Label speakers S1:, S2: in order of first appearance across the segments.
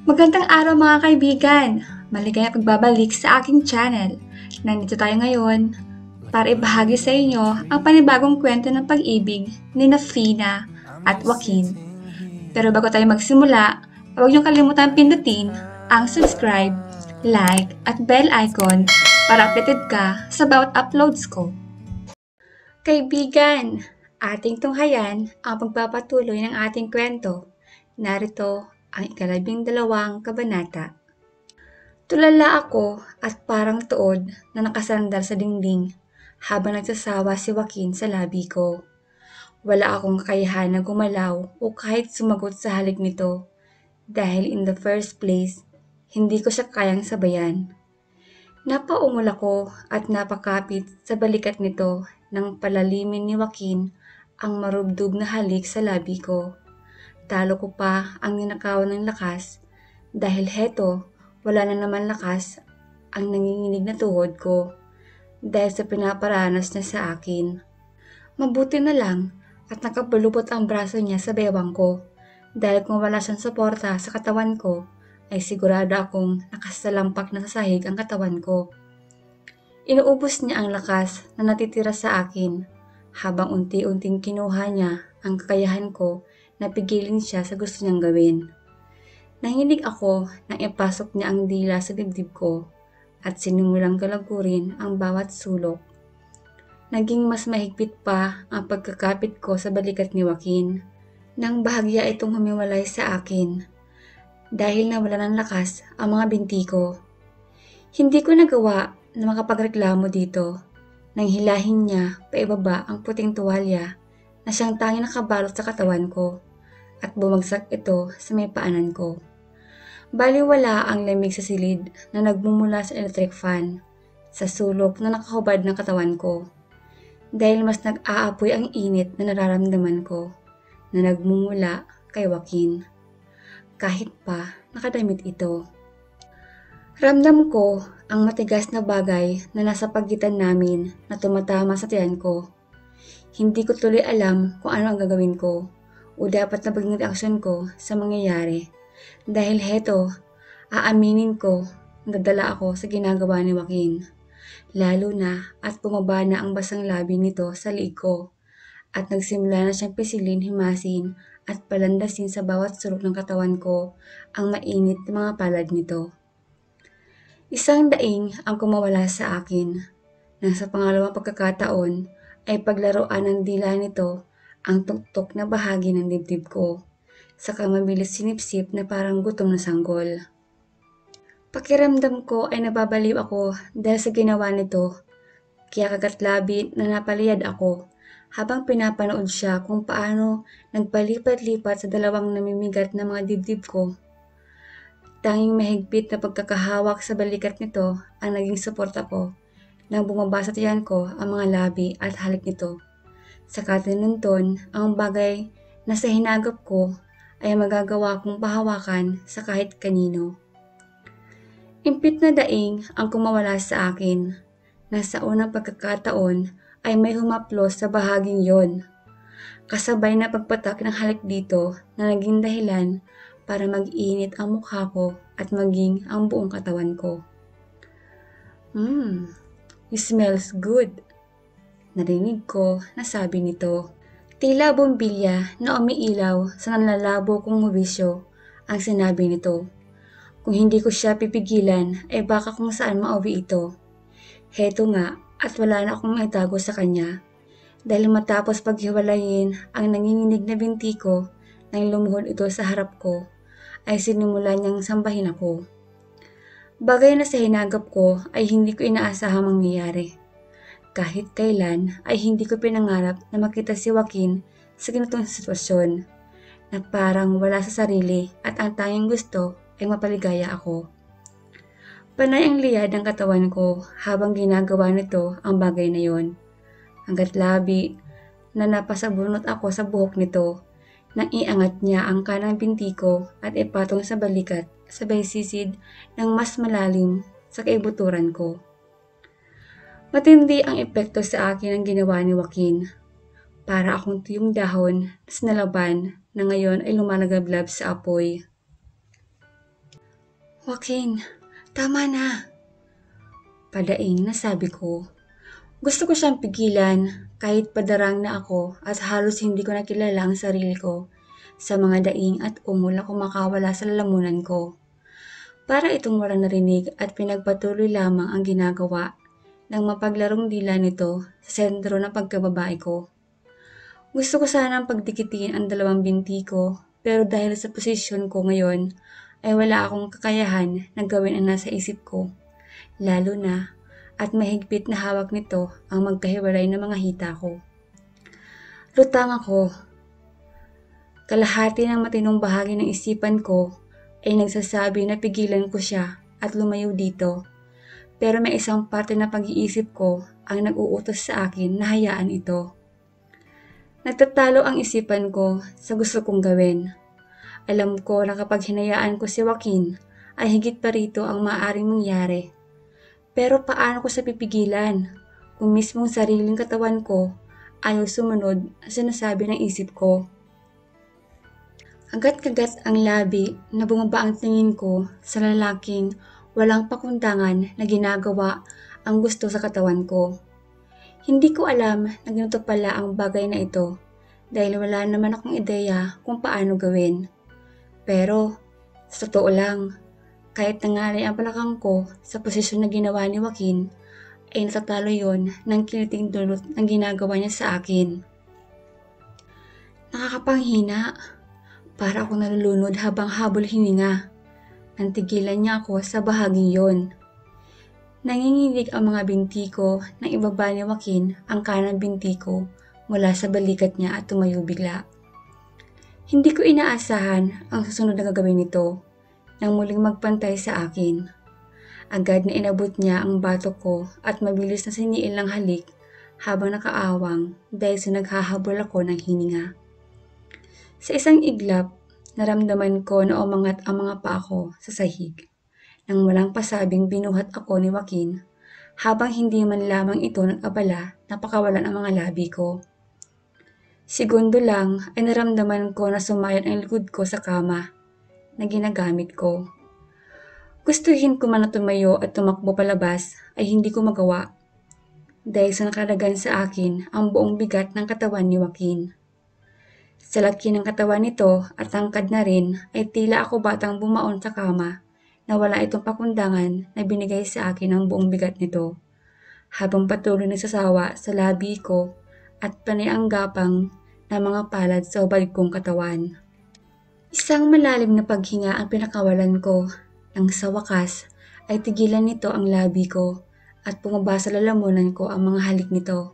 S1: Magandang araw mga kaibigan! Maligayang pagbabalik sa aking channel. Nandito tayo ngayon para ibahagi sa inyo ang panibagong kwento ng pag-ibig ni Fina at Joaquin. Pero bago tayo magsimula, huwag niyong kalimutan pindutin ang subscribe, like at bell icon para updated ka sa bawat uploads ko. Kaibigan, ating tunghayan ang pagpapatuloy ng ating kwento. Narito ang 12 kabanata. Tulala ako at parang tuod na nakasandal sa dingding habang nagsasawa si Joaquin sa labi ko. Wala akong kakayahan na gumalaw o kahit sumagot sa halik nito dahil in the first place, hindi ko siya kayang sabayan. Napaungol ako at napakapit sa balikat nito nang palalimin ni Joaquin ang marubdob na halik sa labi ko. Talo ko pa ang ninakawan ng lakas dahil heto, wala na naman lakas ang nanginginig na tuhod ko dahil sa pinaparanas niya sa akin. Mabuti na lang at nakapalupot ang braso niya sa bewang ko dahil kung wala siyang suporta sa katawan ko ay sigurado akong nakasalampak na sa sahig ang katawan ko. Inuubos niya ang lakas na natitira sa akin habang unti-unting kinuha niya ang kakayahan ko na pigilin siya sa gusto niyang gawin. Nanginig ako nang ipasok niya ang dila sa dibdib ko at sinimulang galagurin ang bawat sulok. Naging mas mahigpit pa ang pagkakapit ko sa balikat ni Joaquin nang bahagya itong humiwalay sa akin dahil nawala ng lakas ang mga binti ko. Hindi ko nagawa na makapagreklamo dito nang hilahin niya paibaba ang puting tuwalya na siyang tanging nakabalot sa katawan ko at bumagsak ito sa may paanan ko. Baliwala ang lamig sa silid na nagmumula sa electric fan sa sulok na nakahubad ng katawan ko dahil mas nag-aapoy ang init na nararamdaman ko na nagmumula kay Joaquin kahit pa nakadamit ito. Ramdam ko ang matigas na bagay na nasa pagitan namin na tumatama sa tiyan ko. Hindi ko tuloy alam kung ano ang gagawin ko o dapat na maging reaksyon ko sa mangyayari. Dahil heto, aaminin ko, nadala ako sa ginagawa ni Joaquin. Lalo na at bumaba na ang basang labi nito sa liig ko at nagsimula na siyang pisilin, himasin at palandasin sa bawat sulok ng katawan ko ang mainit na mga palad nito. Isang daing ang kumawala sa akin. Nang sa pangalawang pagkakataon ay paglaruan ng dila nito ang tuktok na bahagi ng dibdib ko, saka mabilis sinipsip na parang gutom na sanggol. Pakiramdam ko ay nababaliw ako dahil sa ginawa nito, kaya kagatlabi na napaliyad ako habang pinapanood siya kung paano nagpalipat-lipat sa dalawang namimigat na mga dibdib ko. Tanging mahigpit na pagkakahawak sa balikat nito ang naging suporta ko nang bumaba sa tiyan ko ang mga labi at halik nito. Sa katinunton, ang bagay na sa hinagap ko ay magagawa kong pahawakan sa kahit kanino. Impit na daing ang kumawala sa akin na sa unang pagkakataon ay may humaplos sa bahaging yon. Kasabay na pagpatak ng halik dito na naging dahilan para mag-init ang mukha ko at maging ang buong katawan ko. It smells good. Narinig ko na sabi nito. Tila bombilya na umiilaw sa nanlalabo kong hubisyo ang sinabi nito. Kung hindi ko siya pipigilan ay baka kung saan mauwi ito. Heto nga at wala na akong maitago sa kanya dahil matapos paghiwalayin ang nanginginig na binti ko nang lumuhod ito sa harap ko ay sinimula niyang sambahin ako. Bagay na sa hinagap ko ay hindi ko inaasahang mangyayari. Kahit kailan ay hindi ko pinangarap na makita si Joaquin sa ganitong sitwasyon na parang wala sa sarili at ang tanging gusto ay mapaligaya ako. Panay ang liyad ng katawan ko habang ginagawa nito ang bagay na yon. Hanggat labi na napasabunot ako sa buhok nito nang iangat niya ang kanang binti ko at ipatong sa balikat sabay sisid ng mas malalim sa kaibuturan ko. Matindi ang epekto sa akin ang ginawa ni Joaquin. Para akong tuyong dahon na sinalaban na ngayon ay lumalagablab sa apoy. Joaquin, tama na. Padaing na sabi ko. Gusto ko siyang pigilan kahit padarang na ako at halos hindi ko nakilala ang sarili ko sa mga daing at umul na kumakawala sa lalamunan ko. Para itong walang narinig at pinagpatuloy lamang ang ginagawa ng mapaglarong dila nito sa sentro ng pagkababae ko. Gusto ko sanang pagdikitin ang dalawang binti ko pero dahil sa posisyon ko ngayon ay wala akong kakayahan na gawin ang nasa isip ko. Lalo na at mahigpit na hawak nito ang magkahiwalay na mga hita ko. Lutang ako. Kalahati ng matinong bahagi ng isipan ko ay nagsasabi na pigilan ko siya at lumayo dito. Pero may isang parte na pag-iisip ko ang nag-uutos sa akin na hayaan ito. Nagtatalo ang isipan ko sa gusto kong gawin. Alam ko na kapag hinayaan ko si Joaquin ay higit pa rito ang maaaring mangyari. Pero paano ko sa pipigilan kung mismong sariling katawan ko ayaw sumunod sa sinasabi ng isip ko? Agad-kagat ang labi na bumaba ang tingin ko sa lalaking walang pakundangan na ginagawa ang gusto sa katawan ko. Hindi ko alam na ganito pala ang bagay na ito dahil wala naman akong ideya kung paano gawin. Pero sa totoo lang, kahit nangalay ang palakang ko sa posisyon na ginawa ni Joaquin, ay natatalo yon ng kiniting dulot ang ginagawa niya sa akin. Nakakapanghina, para ako nalulunod habang habol hininga. Nantigilan niya ako sa bahaging yon. Nanginginig ang mga binti ko nang ibaba ni Joaquin ang kanang binti ko mula sa balikat niya at tumayo bigla. Hindi ko inaasahan ang susunod na gagawin nito nang muling magpantay sa akin. Agad na inabot niya ang batok ko at mabilis na siniil ng halik habang nakaawang dahil sa naghahabol ako ng hininga. Sa isang iglap, naramdaman ko na umangat ang mga paa ko sa sahig. Nang walang pasabing binuhat ako ni Joaquin habang hindi man lamang ito nag-abala na pakawalan ang mga labi ko. Segundo lang ay naramdaman ko na sumayad ang likod ko sa kama na ginagamit ko. Gustuhin ko man na tumayo at tumakbo palabas ay hindi ko magawa dahil sa nakalagan sa akin ang buong bigat ng katawan ni Joaquin. Sa laki ng katawan nito at tangkad na rin ay tila ako batang bumaon sa kama na wala itong pakundangan na binigay sa akin ang buong bigat nito habang patuloy nagsasawa sa labi ko at panay ang gapang na mga palad sa ubad kong katawan. Isang malalim na paghinga ang pinakawalan ko nang sa wakas ay tigilan nito ang labi ko at bumaba sa lalamunan ko ang mga halik nito.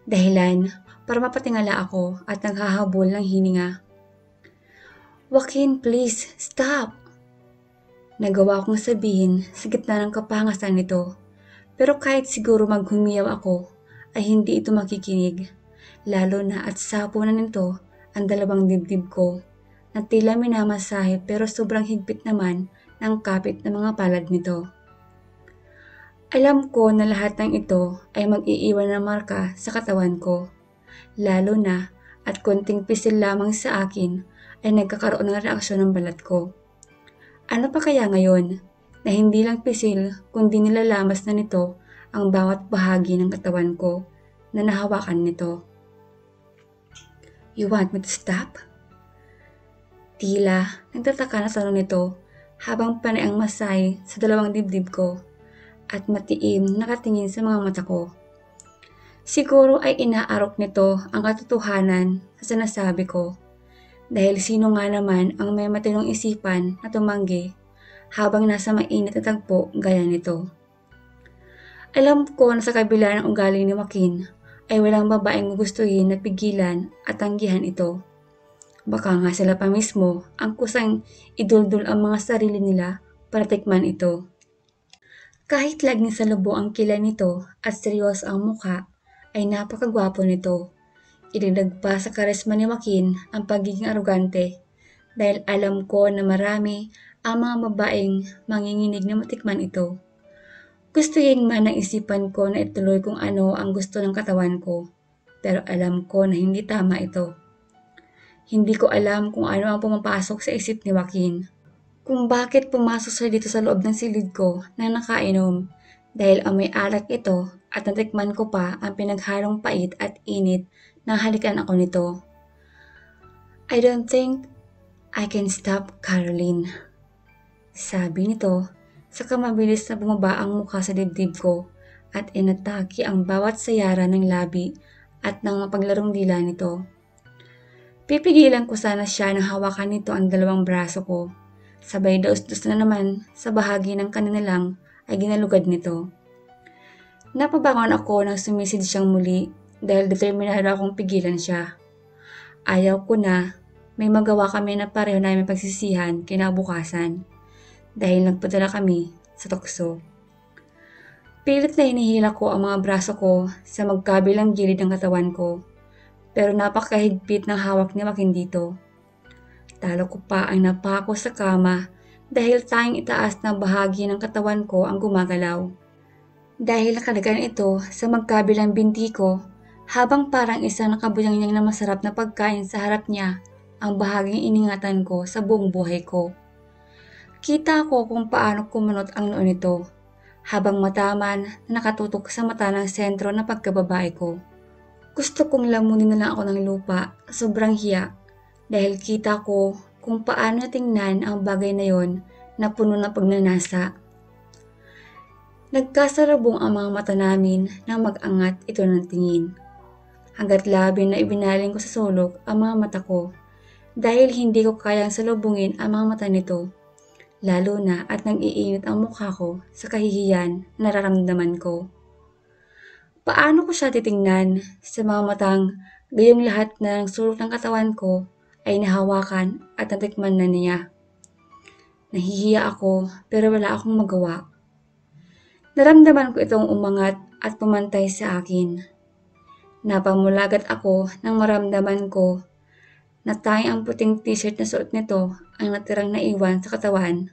S1: Dahilan para mapatingala ako at naghahabol ng hininga. Joaquin, please, stop! Nagawa kong sabihin sa gitna ng kapangasan nito. Pero kahit siguro maghumiyaw ako ay hindi ito makikinig. Lalo na at sapo na nito ang dalawang dibdib ko na tila minamasahe pero sobrang higpit naman ng kapit ng mga palad nito. Alam ko na lahat ng ito ay mag-iiwan ng marka sa katawan ko. Lalo na at konting pisil lamang sa akin ay nagkakaroon ng reaksyon ng balat ko. Ano pa kaya ngayon na hindi lang pisil kundi nilalamas na nito ang bawat bahagi ng katawan ko na nahawakan nito. You want me to stop? Tila nagtataka na tanong nito habang panay ang masay sa dalawang dibdib ko at matiim nakatingin sa mga mata ko. Siguro ay inaarok nito ang katotohanan sa sinasabi ko dahil sino nga naman ang may matinong isipan na tumanggi habang nasa mainit na tagpo gaya nito. Alam ko na sa kabila ng ugali ni Joaquin ay walang babaeng gugustuhin na pigilan at tanggihan ito. Baka nga sila pa mismo ang kusang iduldul ang mga sarili nila para tikman ito. Kahit laging sa lubo ang kilay nito at seryoso ang mukha, ay napakagwapo nito. Idagdag pa sa karisma ni Joaquin ang pagiging arugante dahil alam ko na marami ang mga babaeng manginginig na matikman ito. Gustuhin man ang isipan ko na ituloy kung ano ang gusto ng katawan ko, pero alam ko na hindi tama ito. Hindi ko alam kung ano ang pumapasok sa isip ni Joaquin. kung bakit pumasok siya dito sa loob ng silid ko na nakainom dahil amoy alak ito at natikman ko pa ang pinaghalong pait at init nang halikan ako nito. I don't think I can stop Caroline, sabi nito, saka mabilis na bumaba ang mukha sa dibdib ko at inatake ang bawat sayara ng labi at ng mapaglarong dila nito. Pipigilan ko sana siya na hawakan nito ang dalawang braso ko. Sabay daos-dos na naman sa bahagi ng kanilang ay ginalugad nito. Napabangon ako nang sumisid siyang muli dahil determinado akong pigilan siya. Ayaw ko na may magawa kami na pareho namin pagsisihan kinabukasan dahil nagpadala kami sa tukso. Pilit na hinihila ko ang mga braso ko sa magkabilang gilid ng katawan ko, pero napakahigpit ng hawak ni Joaquin dito. Talo ko pa ang napako sa kama dahil tanging itaas na bahagi ng katawan ko ang gumagalaw. Dahil nakalagan ito sa magkabilang binti ko, habang parang isang nakabuyangyang na masarap na pagkain sa harap niya ang bahaging iningatan ko sa buong buhay ko. Kita ko kung paano kumunot ang noon nito, habang mataman na nakatutok sa mata ng sentro na pagkababae ko. Gusto kong lamunin na lang ako ng lupa, sobrang hiya, dahil kita ko kung paano tingnan ang bagay na yon na puno ng pagnanasa. Nagkasarabong ang mga mata namin nang mag-angat ito ng tingin. Hanggat labi na ibinaling ko sa sulok ang mga mata ko dahil hindi ko kayang salubungin ang mga mata nito, lalo na at nag-iinit ang mukha ko sa kahihiyan na nararamdaman ko. Paano ko siya titingnan sa mga matang gayong lahat ng sulok ng katawan ko ay nahawakan at natikman na niya? Nahihiya ako pero wala akong magawa. Naramdaman ko itong umangat at pumantay sa akin. Napamulagat ako nang maramdaman ko na tanging ang puting t-shirt na suot nito ang natirang naiwan sa katawan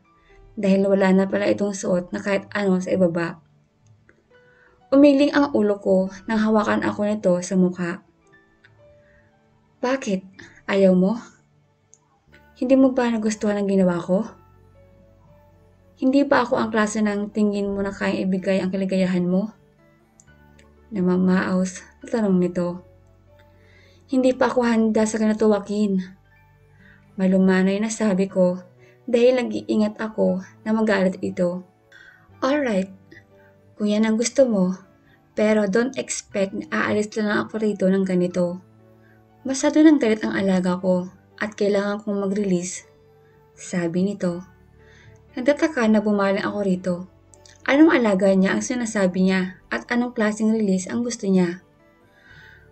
S1: dahil wala na pala itong suot na kahit ano sa ibaba. Umiling ang ulo ko nang hawakan ako nito sa mukha. Bakit? Ayaw mo? Hindi mo ba nagustuhan ang ginawa ko? Hindi ba ako ang klase ng tingin mo na kayang ibigay ang kaligayahan mo? Namamaos na tanong nito. Hindi pa ako handa sa ganito, Joaquin. Malumanay na sabi ko dahil nag-iingat ako na magalit ito. Alright, kung yan ang gusto mo, pero don't expect na aalis lang ako rito ng ganito. Masyado nang galit ang alaga ko at kailangan kong mag-release, sabi nito. Nagtataka na bumaling ako rito. Anong alaga niya ang sinasabi niya at anong klaseng release ang gusto niya?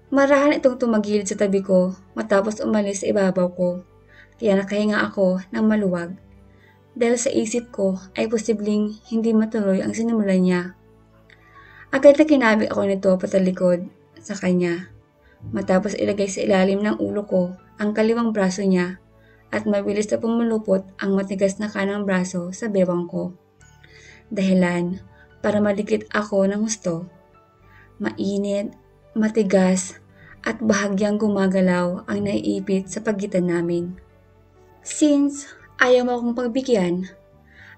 S1: Marahan itong tumagilid sa tabi ko matapos umalis sa ibabaw ko, kaya nakahinga ako ng maluwag. Dahil sa isip ko ay posibleng hindi matuloy ang sinimulan niya. Agad na kinabig ako nito patalikod sa kanya, matapos ilagay sa ilalim ng ulo ko ang kaliwang braso niya at mabilis na pumulupot ang matigas na kanang braso sa bewang ko. Dahilan para malikit ako ng husto. Mainit, matigas, at bahagyang gumagalaw ang naiipit sa pagitan namin. Since ayaw mo akong pagbigyan,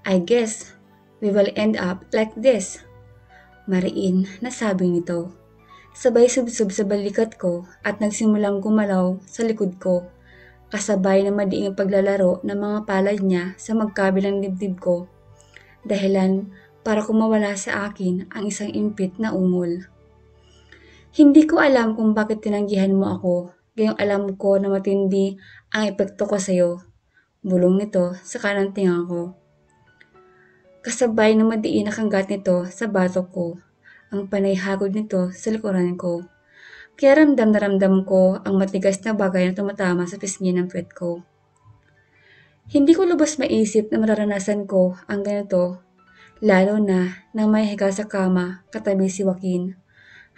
S1: I guess we will end up like this. Mariin na sabi nito. Sabay subsob sa balikat ko at nagsimulang gumalaw sa likod ko, kasabay na madiing paglalaro ng mga palad niya sa magkabilang dibdib ko. Dahilan para kumawala sa akin ang isang impit na ungol. Hindi ko alam kung bakit tinanggihan mo ako, gayong alam ko na matindi ang epekto ko sa'yo. Bulong nito sa kanang tinga ko. Kasabay na madiin na kanggat nito sa batok ko, ang panay hagod nito sa likuran ko. Kaya ramdam na ramdam ko ang matigas na bagay na tumatama sa pisngi ng puwet ko. Hindi ko lubos maisip na mararanasan ko ang ganito, lalo na nang may higa sa kama katabi si Joaquin,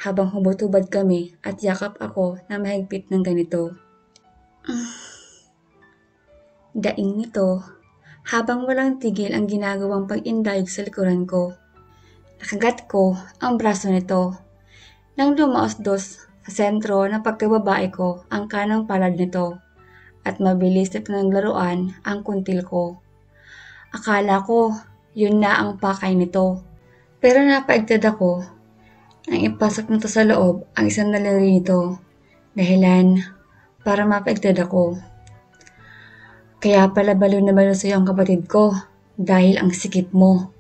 S1: habang hubot-hubad kami at yakap ako na mahigpit ng ganito. Daing nito, habang walang tigil ang ginagawang pag-indayog sa likuran ko. Nakagat ko ang braso nito. Nang lumaos-dos sa sentro ng pagkababae ko ang kanang palad nito, at mabilis na pinaglaruan ang kuntil ko. Akala ko yun na ang pakay nito. Pero napaigtad ako nang ipasok nito sa loob ang isang daliri nito. Dahilan para mapaigtad ako. Kaya pala balo na balo sa'yo ang kapatid ko dahil ang sikip mo.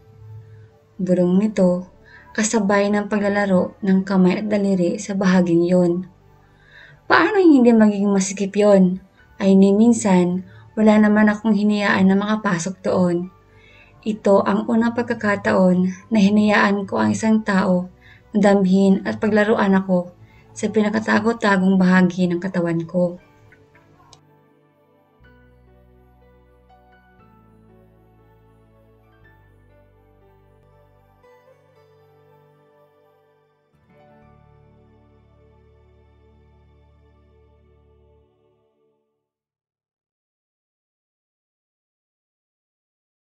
S1: Bulong nito kasabay ng paglalaro ng kamay at daliri sa bahaging yon. Paano hindi magiging masikip yon? Ay ni minsan wala naman akong hinayaan na makapasok doon. Ito ang unang pagkakataon na hinayaan ko ang isang tao na damhin at paglaruan ako sa pinakatago-tagong bahagi ng katawan ko.